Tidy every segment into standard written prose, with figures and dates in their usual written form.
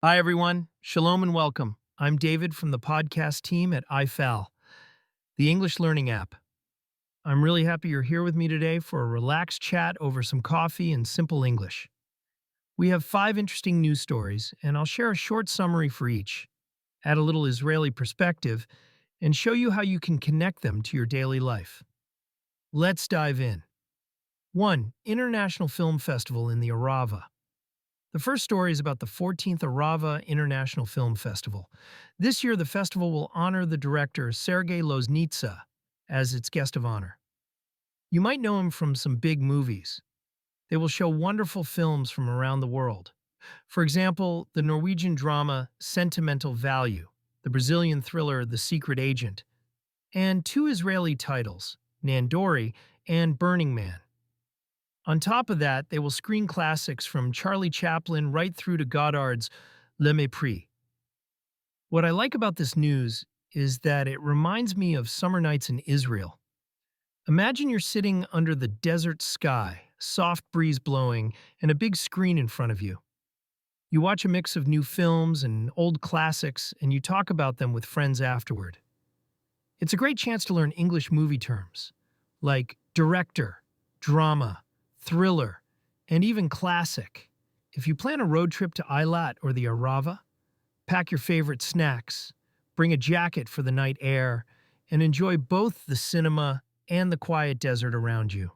Hi, everyone. Shalom and welcome. I'm David from the podcast team at I-Fal, the English learning app. I'm really happy you're here with me today for a relaxed chat over some coffee and simple English. We have 5 interesting news stories, and I'll share a short summary for each, add a little Israeli perspective, and show you how you can connect them to your daily life. Let's dive in. 1. International Film Festival in the Arava. The first story is about the 14th Arava International Film Festival. This year, the festival will honor the director Sergei Loznitsa as its guest of honor. You might know him from some big movies. They will show wonderful films from around the world. For example, the Norwegian drama Sentimental Value, the Brazilian thriller The Secret Agent, and 2 Israeli titles, Nandori and Burning Man. On top of that, they will screen classics from Charlie Chaplin right through to Godard's Le Mépris. What I like about this news is that it reminds me of summer nights in Israel. Imagine you're sitting under the desert sky, soft breeze blowing, and a big screen in front of you. You watch a mix of new films and old classics, and you talk about them with friends afterward. It's a great chance to learn English movie terms, like director, drama, thriller, and even classic. If you plan a road trip to Eilat or the Arava, pack your favorite snacks, bring a jacket for the night air, and enjoy both the cinema and the quiet desert around you.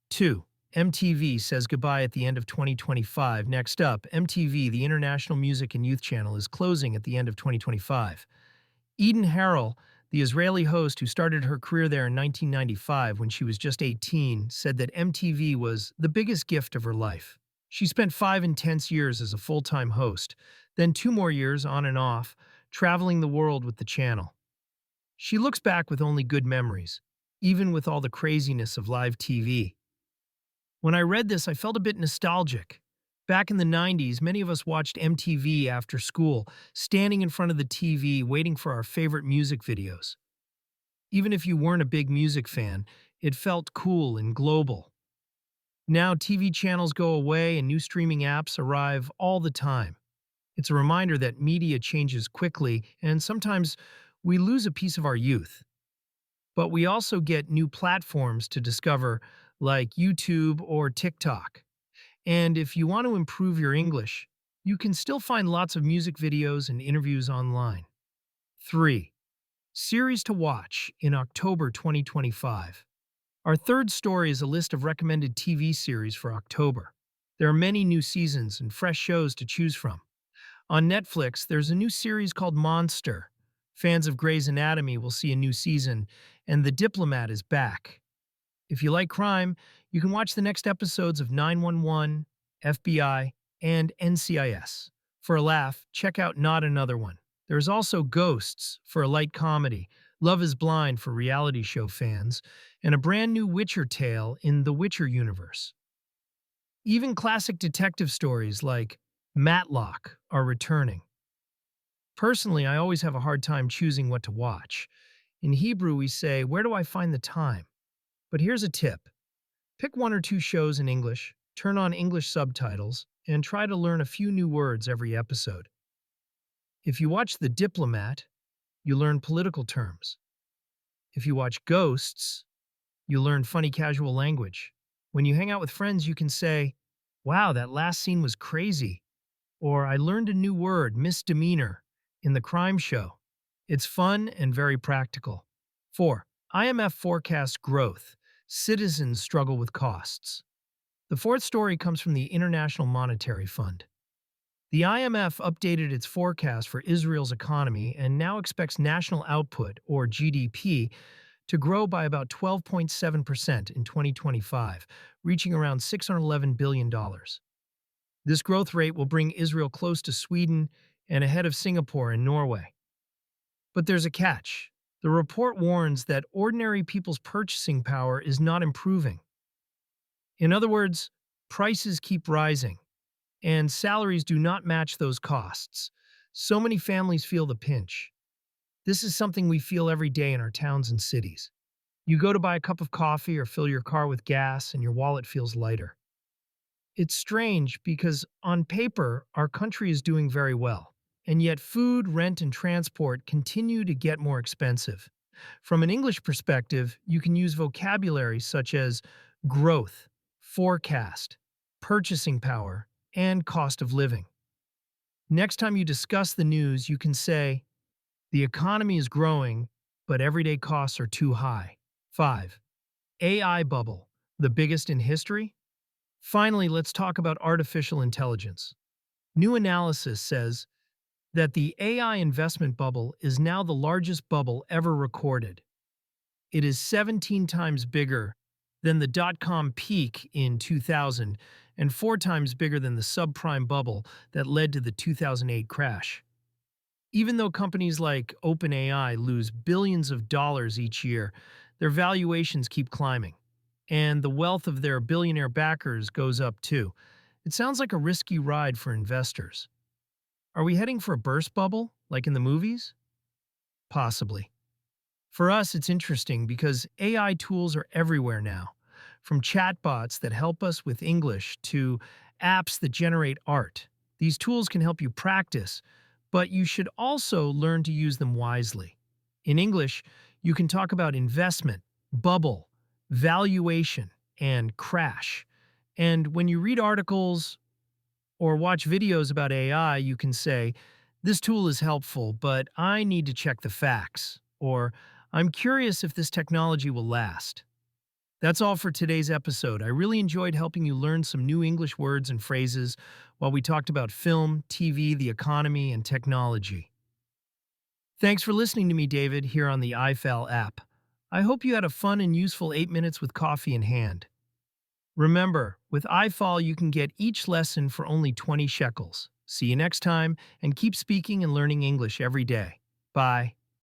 2. MTV says goodbye at the end of 2025. Next up, MTV, the International Music and Youth Channel, is closing at the end of 2025. Eden Harrell, the Israeli host who started her career there in 1995 when she was just 18, said that MTV was the biggest gift of her life. She spent 5 intense years as a full-time host, then 2 more years on and off, traveling the world with the channel. She looks back with only good memories, even with all the craziness of live TV. When I read this, I felt a bit nostalgic. Back in the 90s, many of us watched MTV after school, standing in front of the TV waiting for our favorite music videos. Even if you weren't a big music fan, it felt cool and global. Now TV channels go away and new streaming apps arrive all the time. It's a reminder that media changes quickly and sometimes we lose a piece of our youth. But we also get new platforms to discover like YouTube or TikTok. And if you want to improve your English, you can still find lots of music videos and interviews online. 3. Series to watch in October 2025. Our third story is a list of recommended TV series for October. There are many new seasons and fresh shows to choose from. On Netflix, there's a new series called Monster. Fans of Grey's Anatomy will see a new season, and The Diplomat is back. If you like crime, you can watch the next episodes of 911, FBI, and NCIS. For a laugh, check out Not Another One. There is also Ghosts for a light comedy, Love is Blind for reality show fans, and a brand new Witcher tale in the Witcher universe. Even classic detective stories like Matlock are returning. Personally, I always have a hard time choosing what to watch. In Hebrew, we say, "Where do I find the time?" But here's a tip. Pick 1 or 2 shows in English, turn on English subtitles, and try to learn a few new words every episode. If you watch The Diplomat, you learn political terms. If you watch Ghosts, you learn funny casual language. When you hang out with friends, you can say, "Wow, that last scene was crazy," or "I learned a new word, misdemeanor," in the crime show. It's fun and very practical. 4. IMF forecasts growth. Citizens struggle with costs. The fourth story comes from the International Monetary Fund. The IMF updated its forecast for Israel's economy and now expects national output, or GDP, to grow by about 12.7% in 2025, reaching around $611 billion. This growth rate will bring Israel close to Sweden and ahead of Singapore and Norway. But there's a catch. The report warns that ordinary people's purchasing power is not improving. In other words, prices keep rising, and salaries do not match those costs. So many families feel the pinch. This is something we feel every day in our towns and cities. You go to buy a cup of coffee or fill your car with gas, and your wallet feels lighter. It's strange because on paper, our country is doing very well. And yet food, rent, and transport continue to get more expensive. From an English perspective, you can use vocabulary such as growth, forecast, purchasing power, and cost of living. Next time you discuss the news, you can say, the economy is growing, but everyday costs are too high. 5. AI bubble, the biggest in history? Finally, let's talk about artificial intelligence. New analysis says that the AI investment bubble is now the largest bubble ever recorded. It is 17 times bigger than the dot-com peak in 2000 and 4 times bigger than the subprime bubble that led to the 2008 crash. Even though companies like OpenAI lose billions of dollars each year, their valuations keep climbing, and the wealth of their billionaire backers goes up too. It sounds like a risky ride for investors. Are we heading for a burst bubble, like in the movies? Possibly. For us, it's interesting because AI tools are everywhere now, from chatbots that help us with English to apps that generate art. These tools can help you practice, but you should also learn to use them wisely. In English, you can talk about investment, bubble, valuation, and crash. And when you read articles or watch videos about AI, you can say, this tool is helpful, but I need to check the facts. Or, I'm curious if this technology will last. That's all for today's episode. I really enjoyed helping you learn some new English words and phrases while we talked about film, TV, the economy, and technology. Thanks for listening to me, David, here on the I-Fal app. I hope you had a fun and useful 8 minutes with coffee in hand. Remember, with I-Fal you can get each lesson for only 20 shekels. See you next time, and keep speaking and learning English every day. Bye.